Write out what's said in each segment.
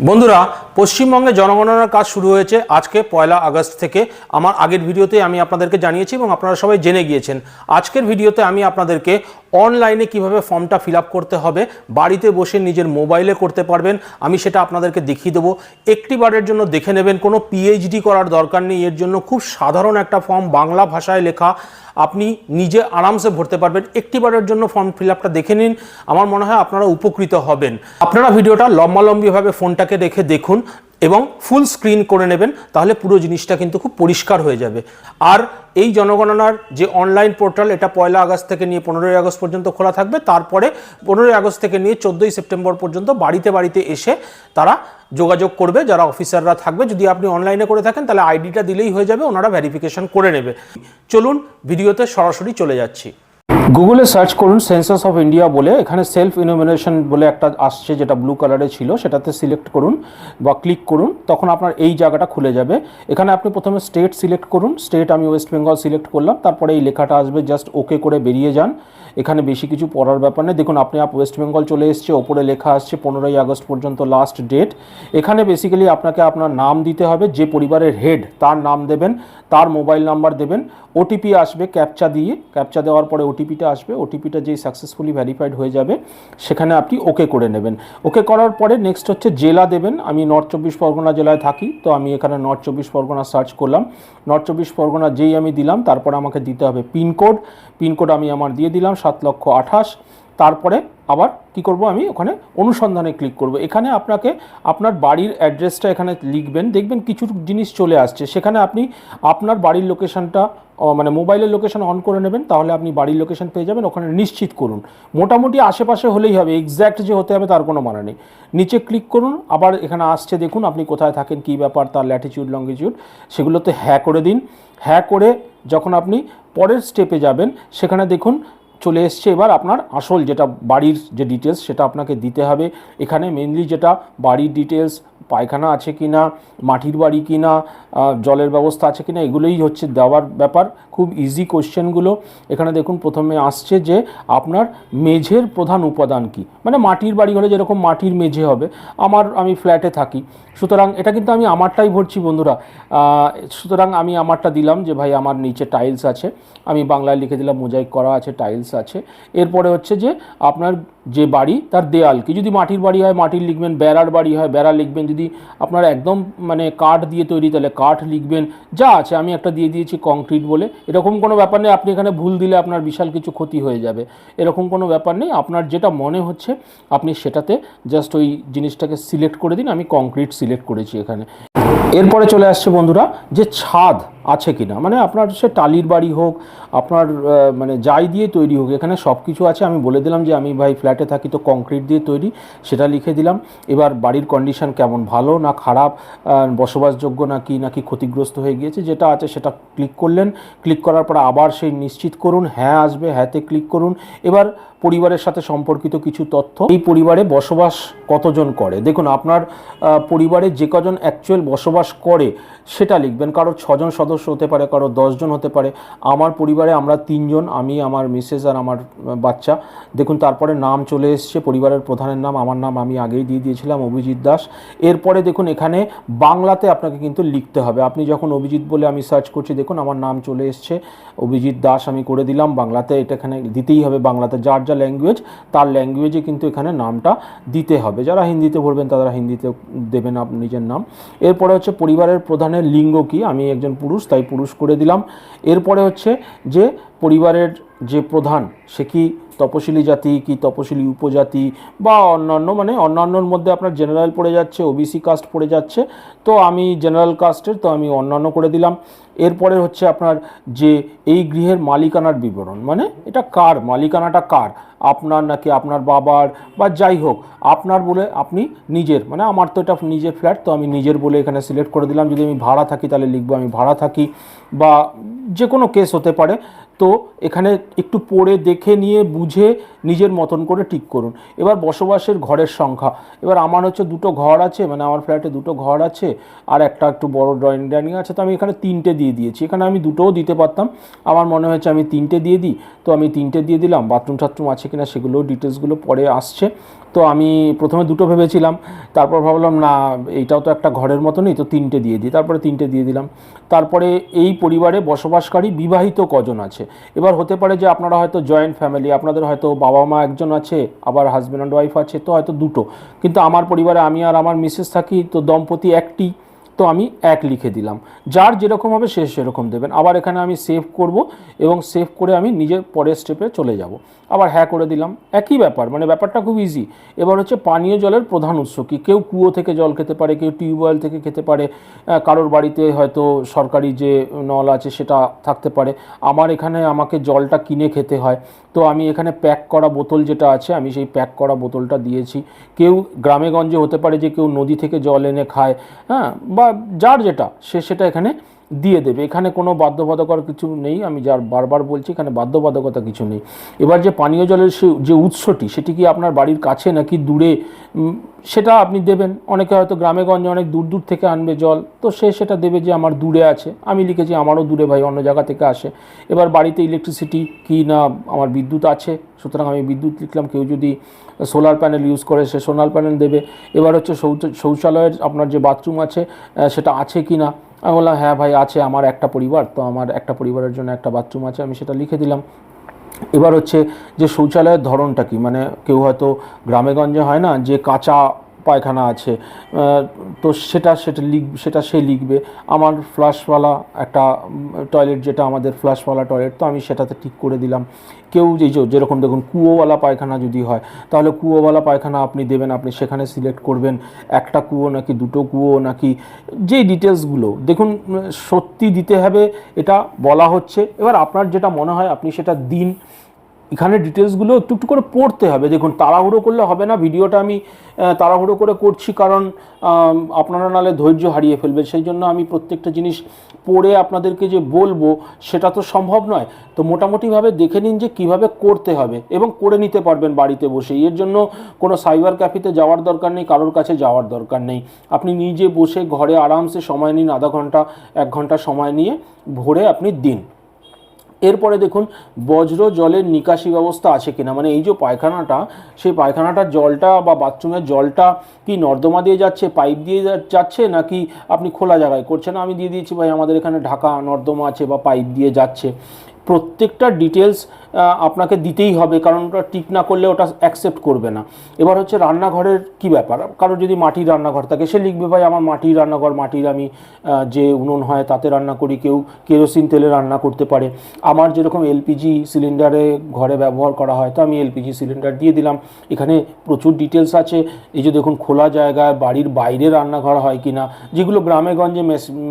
বন্ধুরা, পশ্চিমবঙ্গে জনগণনার কাজ শুরু হয়েছে আজকে 1 আগস্ট থেকে। আমার আগের ভিডিওতে আমি আপনাদেরকে জানিয়েছি এবং আপনারা সবাই জেনে গিয়েছেন। আজকের ভিডিওতে আমি আপনাদেরকে অনলাইনে কিভাবে ফর্মটা ফিল আপ করতে হবে, বাড়িতে বসে নিজের মোবাইলে করতে পারবেন, আমি সেটা আপনাদেরকে দেখিয়ে দেবো। একটি বারের জন্য দেখে নেবেন, কোনো পিএইচডি করার দরকার নেই এর জন্য। খুব সাধারণ একটা ফর্ম, বাংলা ভাষায় লেখা, আপনি নিজে আরামসে ভরতে পারবেন। একটি বারের জন্য ফর্ম ফিল আপটা দেখে নিন, আমার মনে হয় আপনারা উপকৃত হবেন। আপনারা ভিডিওটা লম্বালম্বিভাবে ফোনটাকে রেখে দেখুন এবং ফুল স্ক্রিন করে নেবেন, তাহলে পুরো জিনিসটা কিন্তু খুব পরিষ্কার হয়ে যাবে। আর এই জনগণনার যে অনলাইন পোর্টাল, এটা 1 আগস্ট থেকে নিয়ে 15 আগস্ট পর্যন্ত খোলা থাকবে। তারপরে 15 আগস্ট থেকে নিয়ে 14 সেপ্টেম্বর পর্যন্ত বাড়িতে বাড়িতে এসে তারা যোগাযোগ করবে, যারা অফিসাররা থাকবে। যদি আপনি অনলাইনে করে থাকেন তাহলে আইডিটা দিলেই হয়ে যাবে, ওনারা ভেরিফিকেশন করে নেবে। চলুন ভিডিওতে সরাসরি চলে যাচ্ছি। গুগলে সার্চ করুন সেন্সাস অফ ইন্ডিয়া বলে, এখানে সেলফ ইনোমিনেশন বলে একটা আসছে, যেটা ব্লু কালারে ছিল, সেটাতে সিলেক্ট করুন বা ক্লিক করুন, তখন আপনার এই জায়গাটা খুলে যাবে। এখানে আপনি প্রথমে স্টেট সিলেক্ট করুন। স্টেট আমি ওয়েস্ট বেঙ্গল সিলেক্ট করলাম, তারপরে এই লেখাটা আসবে, জাস্ট ওকে করে বেরিয়ে যান। এখানে বেশি কিছু পড়ার ব্যাপার নেই। দেখুন আপনি ওয়েস্ট বেঙ্গল চলে এসছে, ওপরে লেখা আসছে 15 আগস্ট পর্যন্ত লাস্ট ডেট। এখানে বেসিক্যালি আপনাকে আপনার নাম দিতে হবে, যে পরিবারের হেড তার নাম দেবেন, তার মোবাইল নাম্বার দেবেন, ওটিপি আসবে ক্যাপচা দিয়ে, ক্যাপচা দেওয়ার পরে ওটিপিটা আসবে। ওটিপিটা যেই সাকসেসফুলি ভেরিফাইড হয়ে যাবে সেখানে আপনি ওকে করে নেবেন। ওকে করার পরে নেক্সট হচ্ছে জেলা দেবেন। আমি নর্থ 24 পরগনা জেলায় থাকি, তো আমি এখানে নর্থ 24 পরগনা সার্চ করলাম। নর্থ 24 পরগনা যেই আমি দিলাম, তারপরে আমাকে দিতে হবে পিনকোড। পিনকোড আমি আমার দিয়ে দিলাম 7,28,000। তারপরে আবার কি করব, আমি ওখানে অনুসন্ধানে ক্লিক করব। এখানে আপনাকে আপনার বাড়ির অ্যাড্রেসটা এখানে লিখবেন, দেখবেন কিছু জিনিস চলে আসছে। সেখানে আপনি আপনার বাড়ির লোকেশনটা মানে মোবাইলের লোকেশন অন করে নেবেন, তাহলে আপনি বাড়ির লোকেশন পেয়ে যাবেন। ওখানে নিশ্চিত করুন, মোটামুটি আশেপাশে হলেই হবে, এক্স্যাক্ট যে হতে হবে তার কোনো মানে নেই। নিচে ক্লিক করুন, আবার এখানে আসছে দেখুন আপনি কোথায় থাকেন, কী ব্যাপার, তার ল্যাটিটিউড লঙ্গিটিউড, সেগুলোতে হ্যাঁ করে দিন। হ্যাঁ করে যখন আপনি পরের স্টেপে যাবেন, সেখানে দেখুন চলে এসছে এবার আপনার আসল যেটা বাড়ির যে ডিটেলস, সেটা আপনাকে দিতে হবে। এখানে মেনলি যেটা বাড়ির ডিটেলস, পায়খানা আছে কি না, মাটির বাড়ি কি না, জলের ব্যবস্থা আছে কি না, এগুলোই হচ্ছে দেওয়ার ব্যাপার। খুব ইজি কোশ্চেনগুলো। এখানে দেখুন প্রথমে আসছে যে আপনার মেঝের প্রধান উপাদান কি, মানে মাটির বাড়ি হলে যেরকম মাটির মেঝে হবে, আমি ফ্ল্যাটে থাকি, সুতরাং এটা কিন্তু আমি আমারটাই ভরছি বন্ধুরা। সুতরাং আমি আমারটা দিলাম যে ভাই আমার নিচে টাইলস আছে, আমি বাংলায় লিখে দিলাম মোজাইক করা আছে, টাইলস আছে। এরপরে হচ্ছে যে আপনার যে বাড়ি তার দেয়াল কি, যদি মাটির বাড়ি হয় মাটির লিখবেন, বেড়ার বাড়ি হয় বেড়া লিখবেন, যদি আপনার একদম মানে কাঠ দিয়ে তৈরি তাহলে কাঠ লিখবেন। যা আছে আমি একটা দিয়ে দিয়েছি কংক্রিট বলে, এরকম কোনো ব্যাপার নেই। আপনি এখানে ভুল দিলে আপনার বিশাল কিছু ক্ষতি হয়ে যাবে, এরকম কোনো ব্যাপার নেই। আপনার যেটা মনে হচ্ছে আপনি সেটাতে জাস্ট ওই জিনিসটাকে সিলেক্ট করে দিন। আমি কংক্রিট সিলেক্ট করেছি এখানে। এরপরে চলে আসছে বন্ধুরা যে ছাদ আছে কিনা, মানে আপনার সে টালির বাড়ি হোক, আপনার মানে যাই দিয়ে তৈরি হোক, এখানে সব কিছু আছে। আমি বলে দিলাম যে আমি ভাই ফ্ল্যাটে থাকি, তো কংক্রিট দিয়ে তৈরি, সেটা লিখে দিলাম। এবার বাড়ির কন্ডিশন কেমন, ভালো না খারাপ, বসবাসযোগ্য নাকি ক্ষতিগ্রস্ত হয়ে গিয়েছে, যেটা আছে সেটা ক্লিক করলেন। ক্লিক করার পর আবার সেই নিশ্চিত করুন, হ্যাঁ আসবে, হ্যাঁতে ক্লিক করুন। এবার পরিবারের সাথে সম্পর্কিত কিছু তথ্য, এই পরিবারে বসবাস কতজন করে, দেখুন আপনার পরিবারে যে কজন অ্যাকচুয়াল বসবাস করে সেটা লিখবেন। কারো 6 জন সদস্য হতে পারে, কারো 10 জন হতে পারে। আমার পরিবারে আমরা 3 জন, আমি, আমার মিসেস আর আমার বাচ্চা। দেখুন তারপরে নাম চলে এসছে, পরিবারের প্রধানের নাম, আমার নাম আমি আগেই দিয়ে দিয়েছিলাম, অভিজিৎ দাস। এরপরে দেখুন এখানে বাংলাতে আপনাকে কিন্তু লিখতে হবে। আপনি যখন অভিজিৎ বলে আমি সার্চ করছি, দেখুন আমার নাম চলে এসছে, অভিজিৎ দাস আমি করে দিলাম। বাংলাতে এটা এখানে দিতেই হবে, বাংলাতে যার যা ল্যাঙ্গুয়েজ তার ল্যাঙ্গুয়েজে কিন্তু এখানে নামটা দিতে হবে। যারা হিন্দিতে ভরবেন তারা হিন্দিতে দেবেন আপনি নিজের নাম। এরপরে হচ্ছে পরিবারের প্রধানের লিঙ্গ কি, আমি একজন পুরুষ তাই পুরুষ করে দিলাম। এরপরে হচ্ছে যে পরিবারের যে প্রধান সে কি তপশিলি জাতি কি তপশিলি উপজাতি বা অন্যান্য, মানে অন্যান্যর মধ্যে আপনার জেনারেল পড়ে যাচ্ছে, ওবিসি কাস্ট পড়ে যাচ্ছে, তো আমি জেনারেল কাস্টের, তো আমি অন্যান্য করে দিলাম। এরপরে হচ্ছে আপনার যে এই গৃহের মালিকানার বিবরণ, মানে এটা কার, মালিকানাটা কার, আপনার নাকি আপনার বাবার বা যাই হোক, আপনার বলে আপনি নিজের, মানে আমার তো এটা নিজের ফ্ল্যাট, তো আমি নিজের বলে এখানে সিলেক্ট করে দিলাম। যদি আমি ভাড়া থাকি তাহলে লিখবো আমি ভাড়া থাকি, বা যে কোনো কেস হতে পারে। তো এখানে একটু পড়ে দেখে নিয়ে বুঝে নিজের মতন করে টিক করুন। এবার বসবাসের ঘরের সংখ্যা, এবার আমার হচ্ছে 2টো ঘর আছে, মানে আমার ফ্ল্যাটে 2টো ঘর আছে আর একটা একটু বড় ডাইনিং আছে, তো আমি এখানে 3টে দিয়ে দিয়েছি। এখানে আমি 2টোও দিতে পারতাম, আমার মনে হয়েছে আমি 3টে দিয়ে দিই, তো আমি 3টে দিয়ে দিলাম। বাথরুম টাথরুম আছে কিনা সেগুলো ডিটেলসগুলো পরে আসছে। তো আমি প্রথমে দুটো ভেবেছিলাম, তারপর ভাবলাম না এইটাও তো একটা ঘরের মতনই, তো তিনটে দিয়ে দিই, তারপরে তিনটে দিয়ে দিলাম। তারপরে এই পরিবারে বসবাসকারী বিবাহিত কজন আছে, এবার হতে পারে যে আপনারা হয়তো জয়েন্ট ফ্যামিলি, আপনাদের হয়তো বাবা মা একজন আছে, আবার হাজব্যান্ড অ্যান্ড ওয়াইফ আছে, তো হয়তো দুটো, কিন্তু আমার পরিবারে আমি আর আমার মিসেস থাকি, তো দম্পতি একটি, তো আমি এক লিখে দিলাম। যার যেরকম হবে সে সেরকম দেবেন। আবার এখানে আমি সেভ করব এবং সেভ করে আমি নিজের পরের স্টেপে চলে যাব। আবার হ্যাঁ করে দিলাম, একই ব্যাপার, মানে ব্যাপারটা খুব ইজি। এবার হচ্ছে পানীয় জলের প্রধান উৎস কী, কেউ কুয়ো থেকে জল খেতে পারে, কেউ টিউবওয়েল থেকে খেতে পারে, কারোর বাড়িতে হয়তো সরকারি যে নল আছে সেটা থাকতে পারে। আমার এখানে আমাকে জলটা কিনে খেতে হয়, তো আমি এখানে প্যাক করা বোতল যেটা আছে আমি সেই প্যাক করা বোতলটা দিয়েছি। কেউ গ্রামে গঞ্জে হতে পারে যে কেউ নদী থেকে জল এনে খায়, হ্যাঁ, বা যার যেটা সে সেটা এখানে দিয়ে দেবে। এখানে কোনো বাধ্যবাধকতার কিছু নেই, আমি যার বারবার বলছি এখানে বাধ্যবাধকতা কিছু নেই। এবার যে পানীয় জলের যে উৎসটি সেটি কি আপনার বাড়ির কাছে নাকি দূরে, সেটা আপনি দেবেন। অনেকে হয়তো গ্রামে গঞ্জে অনেক দূর দূর থেকে আনবে জল, তো সে সেটা দেবে যে আমার দূরে আছে। আমি লিখেছি আমারও দূরে ভাই, অন্য জায়গা থেকে আসে। এবার বাড়িতে ইলেকট্রিসিটি কি না আমার বিদ্যুৎ আছে, সুতরাং আমি বিদ্যুৎ লিখলাম। কেউ যদি সোলার প্যানেল ইউজ করে সে সোলার প্যানেল দেবে। এবার হচ্ছে শৌচালয়ের আপনার যে বাথরুম আছে সেটা আছে কি না, আমি বললাম হ্যাঁ ভাই আছে, আমার একটা পরিবার, তো আমার একটা পরিবারের জন্য একটা বাথরুম আছে, আমি সেটা লিখে দিলাম। এবার হচ্ছে যে শৌচালয়ের ধরনটা কি, মানে কেউ হয়তো গ্রামেগঞ্জে হয় না যে কাঁচা পায়খানা আছে, তো সেটা সে লিখবে। আমার ফ্লাশওয়ালা একটা টয়লেট, যেটা আমাদের ফ্লাশওয়ালা টয়লেট, তো আমি সেটাতে ঠিক করে দিলাম। কেউ যেরকম দেখুন কুয়োওয়ালা পায়খানা যদি হয় তাহলে কুয়োওয়ালা পায়খানা আপনি দেবেন, আপনি সেখানে সিলেক্ট করবেন একটা কুয়ো নাকি দুটো কুয়ো নাকি, যেই ডিটেলসগুলো দেখুন সত্যি দিতে হবে এটা বলা হচ্ছে। এবার আপনার যেটা মনে হয় আপনি সেটা দিন। এখানে ডিটেলসগুলো একটু একটু করে পড়তে হবে। দেখুন তাড়াহুড়ো করলে হবে না, ভিডিওটা আমি তাড়াহুড়ো করে করছি কারণ আপনারা নাহলে ধৈর্য হারিয়ে ফেলবে, সেই জন্য আমি প্রত্যেকটা জিনিস পড়ে আপনাদেরকে যে বলবো সেটা তো সম্ভব নয়। তো মোটামুটিভাবে দেখে নিন যে কিভাবে করতে হবে এবং করে নিতে পারবেন বাড়িতে বসে। এর জন্য কোনো সাইবার ক্যাফেতে যাওয়ার দরকার নেই, কারোর কাছে যাওয়ার দরকার নেই। আপনি নিজে বসে ঘরে আরামসে সময় নিন, আধা ঘন্টা 1 ঘন্টা সময় নিয়ে ভরে আপনি দিন। এরপরে দেখুন বজ্র জলের নিকাশি ব্যবস্থা আছে কিনা, মানে এই যে পায়খানাটা, সেই পায়খানাটার জলটা বা বাথরুমের জলটা কি নর্দমা দিয়ে যাচ্ছে, পাইপ দিয়ে যাচ্ছে, নাকি আপনি খোলা জায়গায় করছেন। আমি দিয়ে দিয়েছি ভাই আমাদের এখানে ঢাকা নর্দমা আছে বা পাইপ দিয়ে যাচ্ছে। প্রত্যেকটা ডিটেলস আপনাকে দিতেই হবে, কারণ ওটা টিক না করলে ওটা অ্যাকসেপ্ট করবে না। এবার হচ্ছে রান্নাঘরের কি ব্যাপার, কারোর যদি মাটির রান্নাঘর থাকে সে লিখবে ভাই আমার মাটির রান্নাঘর, মাটির আমি যে উনুন হয় তাতে রান্না করি, কেউ কেরোসিন তেলে রান্না করতে পারে। আমার যেরকম এলপিজি সিলিন্ডারে ঘরে ব্যবহার করা হয়, তো আমি এলপিজি সিলিন্ডার দিয়ে দিলাম। এখানে প্রচুর ডিটেলস আছে। এই যে দেখুন খোলা জায়গায় বাড়ির বাইরে রান্নাঘর হয় কি না, যেগুলো গ্রামে গঞ্জে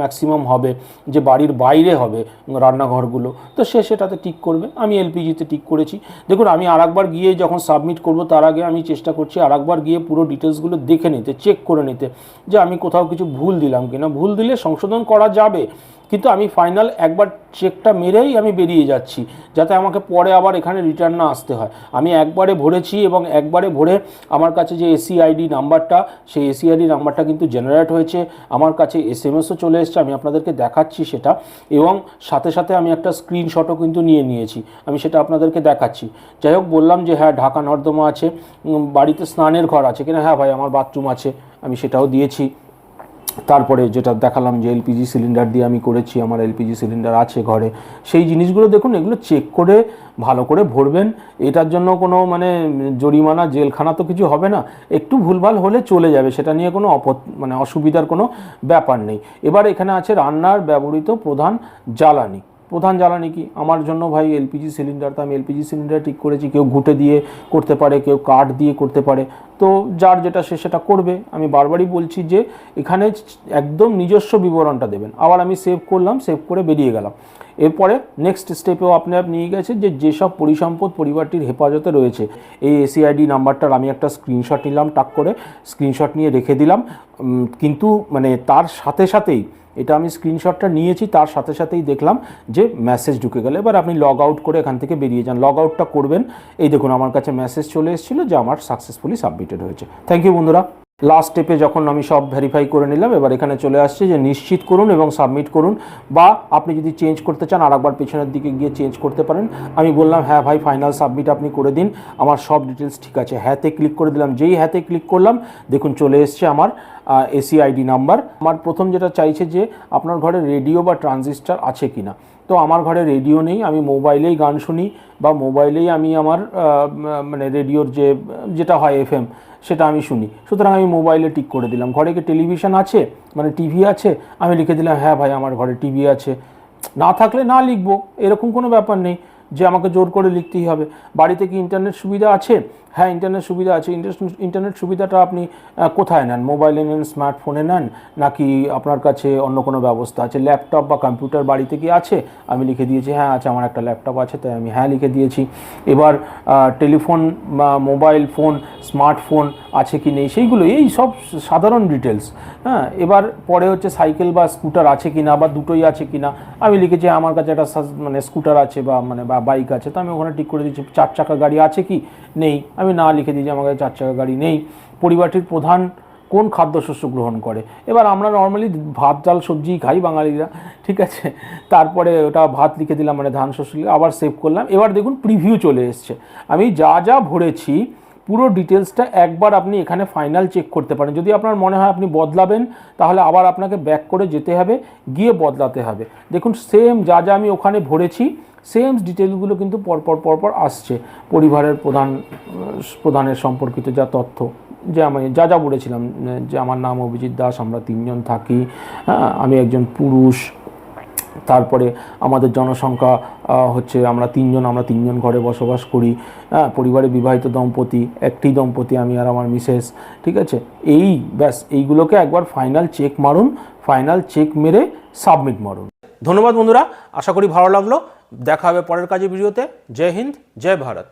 ম্যাক্সিমাম হবে যে বাড়ির বাইরে হবে রান্নাঘরগুলো, তো সেটাতে টিক করবে। আমি এলপিজিতে টিক করেছি। দেখুন আমি আরেকবার গিয়ে যখন সাবমিট করব তার আগে আমি চেষ্টা করছি আরেকবার গিয়ে পুরো ডিটেলসগুলো দেখে নিতে, চেক করে নিতে যে আমি কোথাও কিছু ভুল দিলাম কিনা। ভুল দিলে সংশোধন করা যাবে, কিন্তু আমি ফাইনাল একবার চেকটা মেরেই আমি বেরিয়ে যাচ্ছি, যাতে আমাকে পরে আবার এখানে রিটার্ন না আসতে হয়। আমি একবারে ভরেছি এবং একবারে ভরে আমার কাছে যে এসিআইডি নাম্বারটা, সেই এসিআইডি নাম্বারটা কিন্তু জেনারেট হয়েছে, আমার কাছে এসএমএসও চলে এসেছে, আমি আপনাদেরকে দেখাচ্ছি সেটা। এবং সাথে সাথে আমি একটা স্ক্রিনশটও কিন্তু নিয়েছি, আমি সেটা আপনাদেরকে দেখাচ্ছি। যাই হোক, বললাম যে হ্যাঁ ঢাকা নর্দমা আছে, বাড়িতে স্নানের ঘর আছে কিনা, হ্যাঁ ভাই আমার বাথরুম আছে, আমি সেটাও দিয়েছি। তারপরে যেটা দেখালাম যে এলপিজি সিলিন্ডার দিয়ে আমি করেছি, আমার এলপিজি সিলিন্ডার আছে ঘরে, সেই জিনিসগুলো দেখুন এগুলো চেক করে ভালো করে ভরবেন। এটার জন্য কোনো মানে জরিমানা জেলখানা তো কিছু হবে না, একটু ভুলভাল হলে চলে যাবে, সেটা নিয়ে কোনো মানে অসুবিধার কোনো ব্যাপার নেই। এবার এখানে আছে রান্নার ব্যবহৃত প্রধান জ্বালানি। প্রধান জ্বালানি কি, আমার জন্য ভাই এলপিজি সিলিন্ডার, তো আমি এলপিজি সিলিন্ডার ঠিক করেছি। কেউ ঘুঁটে দিয়ে করতে পারে, কেউ কাঠ দিয়ে করতে পারে, তো যার যেটা সে সেটা করবে। আমি বারবারই বলছি যে এখানে একদম নিজস্ব বিবরণটা দেবেন। আবার আমি সেভ করলাম, সেভ করে বেরিয়ে গেলাম। এরপরে নেক্সট স্টেপেও আপনি নিয়ে গেছে যে যেসব পরিসম্পদ পরিবারটির হেফাজতে রয়েছে, এই এসিআইডি নাম্বারটার আমি একটা স্ক্রিনশট নিলাম, টাক করে স্ক্রিনশট নিয়ে রেখে দিলাম। কিন্তু মানে তার সাথে সাথেই এটা আমি স্ক্রিনশটটা নিয়েছি, তার সাথে সাথেই দেখলাম যে মেসেজ ঢুকে গেল। এবার আপনি লগ আউট করে এখান থেকে বেরিয়ে যান। লগ আউটটা করবেন, এই দেখুন আমার কাছে মেসেজ চলে এসেছিলো যে আমার সাকসেসফুলি সাবমিটেড হয়েছে। থ্যাংক ইউ বন্ধুরা। লাস্ট স্টেপে যখন আমি সব ভেরিফাই করে নিলাম, এবার এখানে চলে আসছে যে নিশ্চিত করুন এবং সাবমিট করুন, বা আপনি যদি চেঞ্জ করতে চান আরেকবার পেছনের দিকে গিয়ে চেঞ্জ করতে পারেন। আমি বললাম হ্যাঁ ভাই ফাইনাল সাবমিট আপনি করে দিন, আমার সব ডিটেলস ঠিক আছে। হ্যাঁতে ক্লিক করে দিলাম। যেই হ্যাঁতে ক্লিক করলাম দেখুন চলে এসছে আমার এসি আইডি নাম্বার। আমার প্রথম যেটা চাইছে যে আপনার ঘরে রেডিও বা ট্রানজিস্টার আছে কি না। তো আমার ঘরে রেডিও নেই, আমি মোবাইলেই গান শুনি বা মোবাইলেই আমি আমার মানে রেডিওর যেটা হয় FM সেটা আমি শুনি, সুতরাং আমি মোবাইলে টিক করে দিলাম। ঘরে কি টেলিভিশন আছে মানে টিভি আছে, আমি লিখে দিলাম হ্যাঁ ভাই আমার ঘরে টিভি আছে। না থাকলে না লিখবো, এরকম কোনো ব্যাপার নেই যে আমাকে জোর করে লিখতেই হবে। বাড়িতে কি ইন্টারনেট সুবিধা আছে? হ্যাঁ ইন্টারনেট সুবিধা আছে। ইন্টারনেট সুবিধাটা আপনি কোথায় নেন? মোবাইলে নেন, স্মার্টফোনে নেন, নাকি আপনার কাছে অন্য কোনো ব্যবস্থা আছে? ল্যাপটপ বা কম্পিউটার বাড়িতে কি আছে? আমি লিখে দিয়েছি হ্যাঁ আছে, আমার একটা ল্যাপটপ আছে, তাই আমি হ্যাঁ লিখে দিয়েছি। এবার টেলিফোন বা মোবাইল ফোন, স্মার্টফোন আছে কি নেই সেইগুলো, এই সব সাধারণ ডিটেলস। হ্যাঁ, এবার পরে হচ্ছে সাইকেল বা স্কুটার আছে কি না বা দুটোই আছে কি না। আমি লিখেছি আমার কাছে একটা মানে স্কুটার আছে বা বাইক আছে, তো আমি ওখানে টিক করে দিচ্ছি। 4 চাকা গাড়ি আছে কি? নেই, আমি না লিখে দিয়েছি আমার কাছে 4 চাকা গাড়ি নেই। পরিবারটির প্রধান কোন খাদ্যশস্য গ্রহণ করে? এবার আমরা নর্মালি ভাত ডাল সবজি খাই বাঙালিরা, ঠিক আছে। তারপরে ওটা ভাত লিখে দিলাম, মানে ধান শস্য, আবার সেভ করলাম। এবার দেখুন প্রিভিউ চলে এসছে। আমি যা যা ভরেছি পুরো ডিটেলসটা একবার আপনি এখানে ফাইনাল চেক করতে পারেন। যদি আপনার মনে হয় আপনি বদলাবেন তাহলে আবার আপনাকে ব্যাক করে যেতে হবে, গিয়ে বদলাতে হবে। দেখুন সেম যা যা আমি ওখানে ভরেছি সেম ডিটেলসগুলো কিন্তু পরপর আসছে। পরিবারের প্রধানের সম্পর্কিত যা তথ্য, যে আমি যা যা বলেছিলাম, যে আমার নাম অভিজিৎ দাস, আমরা 3 জন থাকি, হ্যাঁ আমি একজন পুরুষ, তারপরে আমাদের জনসংখ্যা হচ্ছে আমরা 3 জন, আমরা 3 জন ঘরে বসবাস করি, হ্যাঁ পরিবারে বিবাহিত দম্পতি, একটি দম্পতি আমি আর আমার মিসেস, ঠিক আছে। এই ব্যাস এইগুলোকে একবার ফাইনাল চেক মারুন, ফাইনাল চেক মেরে সাবমিট মারুন। ধন্যবাদ বন্ধুরা, আশা করি ভালো লাগলো। দেখা হবে পরের কাজের ভিডিওতে। জয় হিন্দ, জয় ভারত।